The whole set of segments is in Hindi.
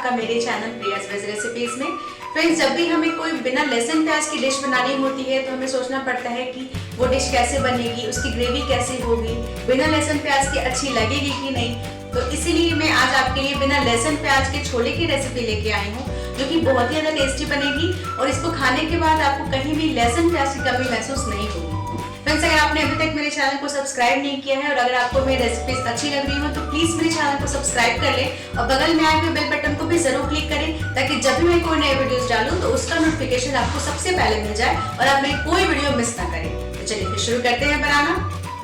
आपका मेरे चैनल प्रियाज वेज रेसिपीज में। फ्रेंड्स, जब भी हमें कोई बिना लहसुन प्याज की डिश बनानी होती है तो हमें सोचना पड़ता है कि वो डिश कैसे बनेगी, उसकी ग्रेवी कैसे होगी, बिना लहसुन प्याज की अच्छी लगेगी कि नहीं। तो इसीलिए मैं आज आपके लिए बिना लहसुन प्याज के छोले की रेसिपी लेके आई हूँ, जो कि बहुत ही ज़्यादा टेस्टी बनेगी और इसको खाने के बाद आपको कहीं भी लहसुन प्याज की कमी महसूस नहीं होगी। फ्रेंड्स, अगर आपने अभी तक मेरे चैनल को सब्सक्राइब नहीं किया है और अगर आपको मेरी रेसिपीज अच्छी लग रही हो तो प्लीज मेरे चैनल को सब्सक्राइब कर लें और बगल में आए हुए बेल बटन को भी जरूर क्लिक करें, ताकि जब भी मैं कोई नए वीडियोस डालूं तो उसका नोटिफिकेशन आपको सबसे पहले मिल जाए और आप मेरी कोई वीडियो मिस ना करें। तो चलिए फिर शुरू करते हैं बनाना।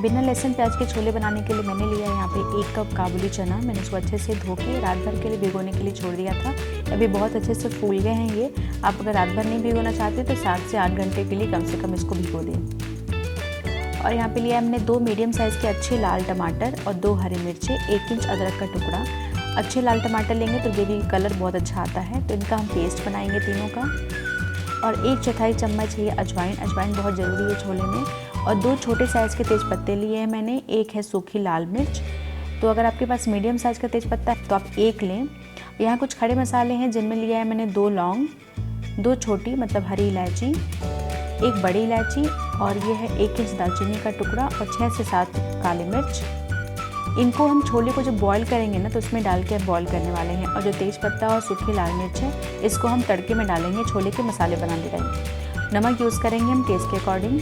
बिना लहसुन प्याज के छोले बनाने के लिए मैंने लिया यहाँ पे 1 कप काबुली चना। मैंने इसको अच्छे से धो के रात भर के लिए भिगोने के लिए छोड़ दिया था। अभी बहुत अच्छे से फूल गए हैं ये। आप अगर रात भर नहीं भिगोना चाहते तो 7 से 8 घंटे के लिए कम से कम इसको भिगो दें। और यहाँ पे लिया हमने 2 मीडियम साइज़ के अच्छे लाल टमाटर और 2 हरी मिर्चें, 1 इंच अदरक का टुकड़ा। अच्छे लाल टमाटर लेंगे तो ग्रेवी का कलर बहुत अच्छा आता है, तो इनका हम पेस्ट बनाएंगे तीनों का। और 1/4 चम्मच है अजवाइन। अजवाइन बहुत ज़रूरी है छोले में। और 2 छोटे साइज़ के तेज़पत्ते लिए हैं मैंने, 1 है सूखी लाल मिर्च। तो अगर आपके पास मीडियम साइज़ का तेज़पत्ता है तो आप 1 लें। यहाँ कुछ खड़े मसाले हैं जिनमें लिया है मैंने 2 लौंग, 2 छोटी मतलब हरी इलायची, 1 बड़ी इलायची और ये है 1 इंच दालचीनी का टुकड़ा और 6 से 7 काली मिर्च। इनको हम छोले को जब बॉईल करेंगे ना तो उसमें डाल के बॉईल करने वाले हैं। और जो तेज़पत्ता और सूखी लाल मिर्च है इसको हम तड़के में डालेंगे छोले के मसाले बनाने टाइम। नमक यूज़ करेंगे हम टेस्ट के अकॉर्डिंग।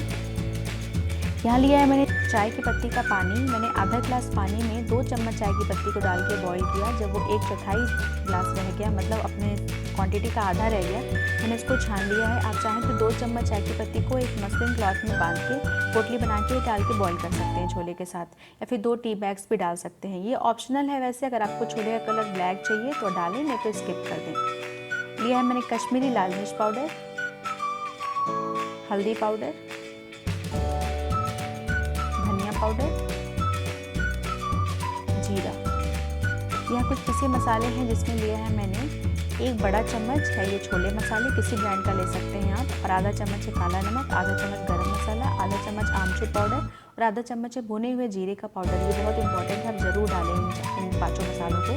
यहाँ लिया है मैंने चाय की पत्ती का पानी। मैंने आधा ग्लास पानी में 2 चम्मच चाय की पत्ती को डाल के बॉईल किया। जब वो 1/4 ग्लास रह गया, मतलब अपने क्वांटिटी का आधा रह गया, मैंने इसको छान लिया है। आप चाहें तो 2 चम्मच चाय की पत्ती को एक मसलिन क्लॉथ में बांध के पोटली बना के डाल के बॉईल कर सकते हैं छोले के साथ, या फिर 2 टी बैग्स भी डाल सकते हैं। ये ऑप्शनल है वैसे, अगर आपको छोले का कलर ब्लैक चाहिए तो डालें, नहीं तो स्किप कर दें। लिया है मैंने कश्मीरी लाल मिर्च पाउडर, हल्दी पाउडर, पाउडर, जीरा। यह कुछ पिसे मसाले हैं जिसमें लिया है मैंने 1 बड़ा चम्मच है ये छोले मसाले, किसी ब्रांड का ले सकते हैं आप, और आधा चम्मच है काला नमक, आधा चम्मच गरम मसाला, आधा चम्मच आमचूर पाउडर और आधा चम्मच है भुने हुए जीरे का पाउडर। ये बहुत इंपॉर्टेंट है, आप ज़रूर डालें इन 5 मसालों को।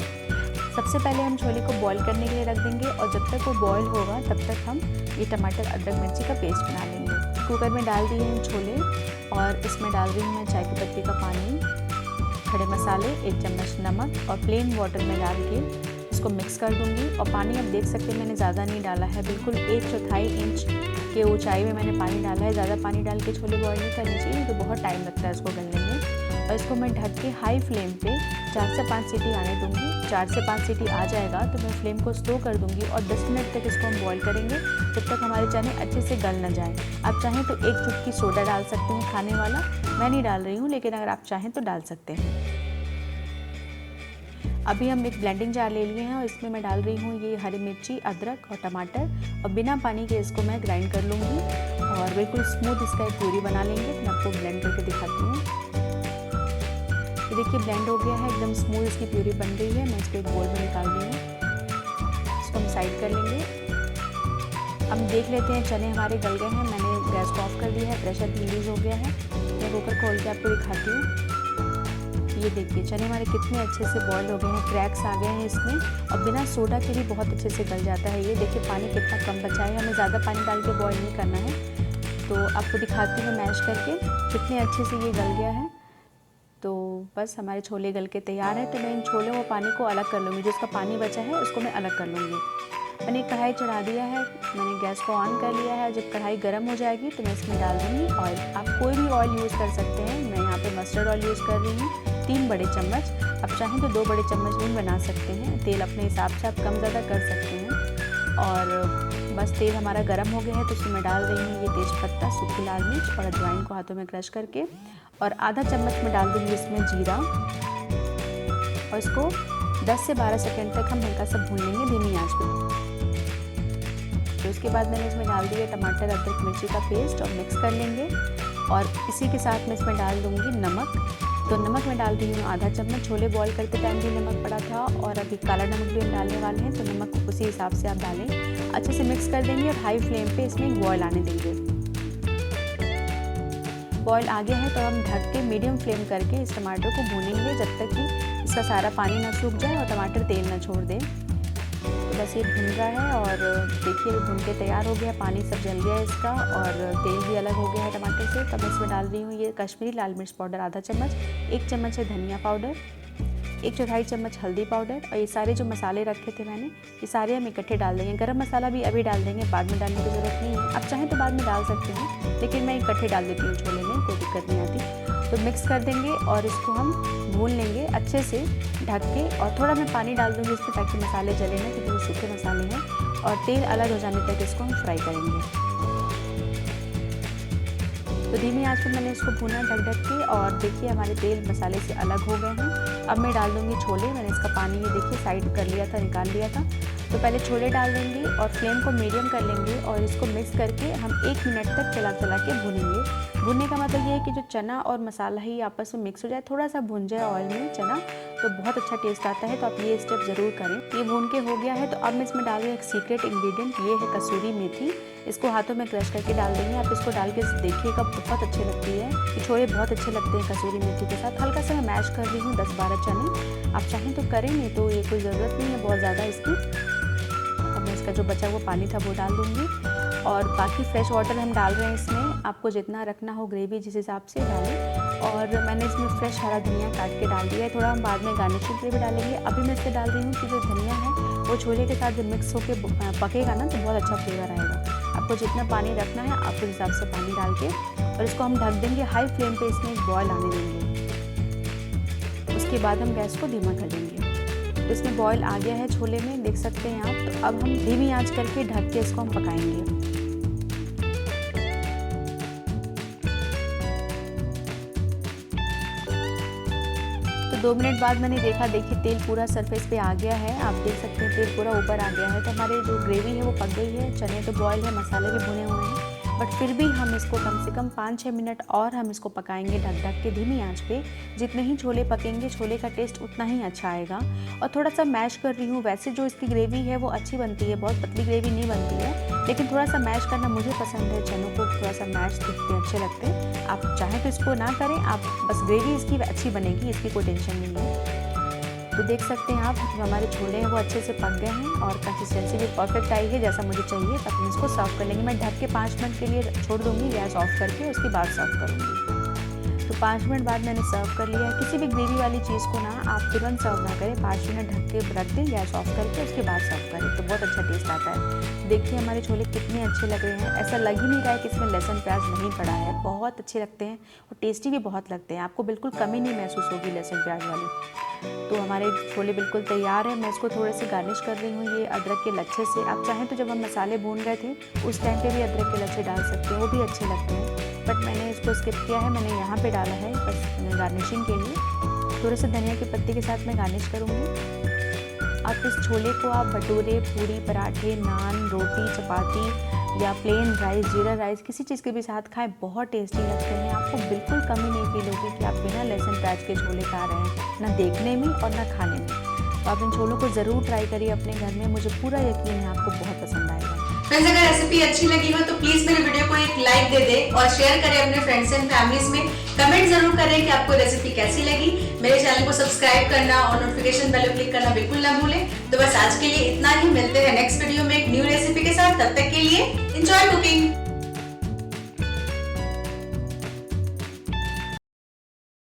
सबसे पहले हम छोले को बॉईल करने के लिए रख देंगे और जब तक वो बॉईल होगा तब तक हम ये टमाटर अदरक मिर्ची का पेस्ट बना लेंगे। कुकर में डाल दिए हैं छोले और इसमें डाल रही हूँ मैं चाय की पत्ती का पानी, खड़े मसाले, 1 चम्मच नमक और प्लेन वाटर में डाल के इसको मिक्स कर दूँगी। और पानी आप देख सकते हैं मैंने ज़्यादा नहीं डाला है, बिल्कुल 1/4 इंच के ऊंचाई में मैंने पानी डाला है। ज़्यादा पानी डाल के छोले बॉईल नहीं करनी चाहिए, तो बहुत टाइम लगता है इसको गलने में। और इसको मैं ढक के हाई फ्लेम पे 4 से 5 सीटी आने दूँगी। 4 से 5 सीटी आ जाएगा तो मैं फ्लेम को स्लो कर दूँगी और 10 मिनट तक इसको हम बॉईल करेंगे, जब तक हमारे चने अच्छे से गल ना जाए। आप चाहें तो 1 चुटकी सोडा डाल सकते हैं खाने वाला, मैं नहीं डाल रही हूँ, लेकिन अगर आप चाहें तो डाल सकते हैं। अभी हम एक ब्लेंडिंग जार ले लिए हैं और इसमें मैं डाल रही हूँ ये हरी मिर्ची, अदरक और टमाटर, और बिना पानी के इसको मैं ग्राइंड कर लूँगी और बिल्कुल स्मूथ इसका एक प्यूरी बना लेंगे। मैं आपको ब्लेंड करके दिखाती हूँ। ये देखिए ब्लेंड हो गया है, एकदम स्मूथ इसकी प्यूरी बन गई है। मैं इसको एक बोल में निकाल रही हूँ, इसको हम साइड कर लेंगे। अब देख लेते हैं चने हमारे गल गए हैं। मैंने गैस को ऑफ कर दिया है, प्रेशर रिलीज हो गया है। मैं कुकर खोल के आपको दिखाती हूँ। ये देखिए चने हमारे कितने अच्छे से बॉईल हो गए हैं, क्रैक्स आ गए हैं इसमें, और बिना सोडा के भी बहुत अच्छे से गल जाता है। ये देखिए पानी कितना कम बचा है, हमें ज़्यादा पानी डाल के बॉईल नहीं करना है। तो आपको दिखाती हूँ मैश करके कितने अच्छे से ये गल गया है। तो बस हमारे छोले गल के तैयार है। तो मैं इन छोले और पानी को अलग कर लूँगी, जो इसका पानी बचा है उसको मैं अलग कर लूँगी। मैंने कढ़ाई चढ़ा दिया है, मैंने गैस को ऑन कर लिया है। जब कढ़ाई गर्म हो जाएगी तो मैं इसमें डाल दूँगी ऑयल। आप कोई भी ऑयल यूज़ कर सकते हैं, मैं यहाँ पे मस्टर्ड ऑयल यूज़ कर रही हूँ 3 बड़े चम्मच। आप चाहें तो 2 बड़े चम्मच भी बना सकते हैं। तेल अपने हिसाब से आप कम ज़्यादा कर सकते हैं। और बस तेल हमारा गर्म हो गया है तो उसमें मैं डाल रही हूँ ये तेज़पत्ता, सूखी लाल मिर्च और अजवाइन को हाथों में क्रश करके, और आधा चम्मच में डाल दूँगी इसमें जीरा, और इसको 10 से 12 सेकंड तक हम हल्का सा भून लेंगे धीमी आंच पे। तो उसके बाद मैंने इसमें डाल दिया टमाटर अदरक मिर्ची का पेस्ट और मिक्स कर लेंगे। और इसी के साथ मैं इसमें डाल दूँगी नमक। तो नमक मैं डाल रही हूँ आधा चम्मच। छोले बॉईल करते टाइम भी नमक पड़ा था और अभी काला नमक भी हम डालने वाले हैं, तो नमक उसी हिसाब से आप डालें। अच्छे से मिक्स कर देंगे और हाई फ्लेम पे इसमें बॉईल आने देंगे। बॉईल आ गया है तो हम ढक के मीडियम फ्लेम करके इस टमाटर को भूनेंगे जब तक कि इसका सारा पानी ना सूख जाए और टमाटर तेल ना छोड़ दे। बस ये भुन रहा है और देखिए भुन के तैयार हो गया, पानी सब जल गया है इसका और तेल भी अलग हो गया है टमाटर से। तब इसमें डाल रही हूँ ये कश्मीरी लाल मिर्च पाउडर आधा चम्मच, 1 चम्मच है धनिया पाउडर, 1/4 चम्मच हल्दी पाउडर और ये सारे जो मसाले रखे थे मैंने ये सारे हम इकट्ठे डाल देंगे। गरम मसाला भी अभी डाल देंगे, बाद में डालने की ज़रूरत नहीं है। आप चाहें तो बाद में डाल सकते हैं, लेकिन मैं इकट्ठे डाल देती हूँ छोले में, कोई दिक्कत नहीं आती। तो मिक्स कर देंगे और इसको हम भून लेंगे अच्छे से ढक के, और थोड़ा मैं पानी डाल दूँगी इसमें ताकि मसाले जले ना, क्योंकि वो सूखे मसाले हैं। और तेल अलग हो जाने तक इसको हम फ्राई करेंगे। तो धीमी आंच पर मैंने इसको भूना ढक के, और देखिए हमारे तेल मसाले से अलग हो गए हैं। अब मैं डाल दूँगी छोले। मैंने इसका पानी ये देखिए साइड कर लिया था, निकाल लिया था। तो पहले छोले डाल देंगे और फ्लेम को मीडियम कर लेंगे और इसको मिक्स करके हम 1 मिनट तक चला के भूनेंगे। भुनने का मतलब ये है कि जो चना और मसाला ही आपस में मिक्स हो जाए, थोड़ा सा भुन जाए ऑयल में चना, तो बहुत अच्छा टेस्ट आता है। तो आप ये स्टेप ज़रूर करें। ये भून के हो गया है, तो अब मैं इसमें डाल रही हूँ एक सीक्रेट इंग्रेडिएंट, ये है कसूरी मेथी। इसको हाथों में क्रश करके डाल देंगे। आप इसको डाल के देखिएगा, बहुत अच्छी लगती है। ये छोले बहुत अच्छे लगते हैं कसूरी मेथी के साथ। हल्का सा मैं मैश कर रही हूँ 10-12 चने। आप चाहें तो करें, नहीं तो ये कोई ज़रूरत नहीं है बहुत ज़्यादा इसकी। अब मैं इसका जो बचा हुआ पानी था वो डाल दूँगी और बाकी फ्रेश वाटर हम डाल रहे हैं इसमें। आपको जितना रखना हो ग्रेवी जिस हिसाब से डालें। और मैंने इसमें फ्रेश हरा धनिया काट के डाल दिया है, थोड़ा हम बाद में गार्निशिंग के लिए भी डालेंगे। अभी मैं इससे डाल रही हूँ कि जो धनिया है वो छोले के साथ जब मिक्स होकर पकेगा ना, तो बहुत अच्छा फ्लेवर आएगा। आपको जितना पानी रखना है आप उस हिसाब से पानी डाल के, और इसको हम ढक देंगे हाई फ्लेम पे, इसमें एक बॉयल आने देंगे। उसके बाद हम गैस को धीमा कर देंगे। तो इसमें बॉयल आ गया है छोले में, देख सकते हैं आप। तो अब हम धीमी आंच करके ढक के इसको हम पकाएंगे। तो 2 मिनट बाद मैंने देखा, देखिए तेल पूरा सरफेस पे आ गया है। आप देख सकते हैं तेल पूरा ऊपर आ गया है। तो हमारे जो ग्रेवी है वो पक गई है, चने तो बॉयल है, मसाले भी भुने हुए हैं। बट फिर भी हम इसको कम से कम 5-6 मिनट और हम इसको पकाएंगे ढक के धीमी आंच पे। जितने ही छोले पकेंगे छोले का टेस्ट उतना ही अच्छा आएगा। और थोड़ा सा मैश कर रही हूँ। वैसे जो इसकी ग्रेवी है वो अच्छी बनती है, बहुत पतली ग्रेवी नहीं बनती है, लेकिन थोड़ा सा मैश करना मुझे पसंद है। चनों को थोड़ा सा मैश दिखते हैं, अच्छे लगते हैं। आप चाहें तो इसको ना करें, आप बस ग्रेवी इसकी अच्छी बनेगी, इसकी कोई टेंशन नहीं है। तो देख सकते हैं आप, जो हमारे छोले हैं वो अच्छे से पक गए हैं और कंसिस्टेंसी भी परफेक्ट आई है जैसा मुझे चाहिए। तब हम इसको सर्व कर लेंगे। मैं ढक के 5 मिनट के लिए छोड़ दूँगी, गैस ऑफ करके, उसके बाद सर्व करूँगी। तो 5 मिनट बाद मैंने सर्व कर लिया है। किसी भी ग्रेवी वाली चीज़ को ना आप तुरंत सर्व ना करें, 5 मिनट ढक के रख दें, गैस ऑफ करके उसके बाद सर्व करें, तो बहुत अच्छा टेस्ट आता है। देखिए हमारे छोले कितने अच्छे लग रहे हैं। ऐसा लग ही नहीं रहा है कि इसमें लहसुन प्याज नहीं पड़ा है। बहुत अच्छे लगते हैं और टेस्टी भी बहुत लगते हैं। आपको बिल्कुल कमी नहीं महसूस होगी लहसुन प्याज वाली। तो हमारे छोले बिल्कुल तैयार है। मैं इसको थोड़े से गार्निश कर रही हूँ ये अदरक के लच्छे से। आप चाहें तो जब हम मसाले भून रहे थे उस टाइम पे भी अदरक के लच्छे डाल सकते हैं, वो भी अच्छे लगते हैं। बट मैंने इसको स्किप किया है, मैंने यहाँ पे डाला है बस गार्निशिंग के लिए। थोड़े से धनिया के पत्ते के साथ मैं गार्निश करूँगी। आप इस छोले को आप भटूरे, पूरी, पराठे, नान, रोटी, चपाती या प्लेन राइस, जीरा राइस, किसी चीज़ के भी साथ खाएं, बहुत टेस्टी लगते हैं। आपको बिल्कुल कमी नहीं फील होगी कि आप बिना लहसुन प्याज के छोले खा रहे हैं, ना देखने में और ना खाने में। तो आप इन छोलों को ज़रूर ट्राई करिए अपने घर में, मुझे पूरा यकीन है आपको बहुत पसंद आएगा। फ्रेंड्स, अगर रेसिपी अच्छी लगी हो तो प्लीज मेरे वीडियो को एक लाइक दे दे और शेयर करें अपने फ्रेंड्स एंड फैमिलीज में। कमेंट जरूर करें कि आपको रेसिपी कैसी लगी। मेरे चैनल को सब्सक्राइब करना और नोटिफिकेशन बेल क्लिक करना बिल्कुल ना भूलें। तो बस आज के लिए इतना ही, मिलते हैं नेक्स्ट वीडियो में एक न्यू रेसिपी के साथ। तब तक के लिए एंजॉय कुकिंग।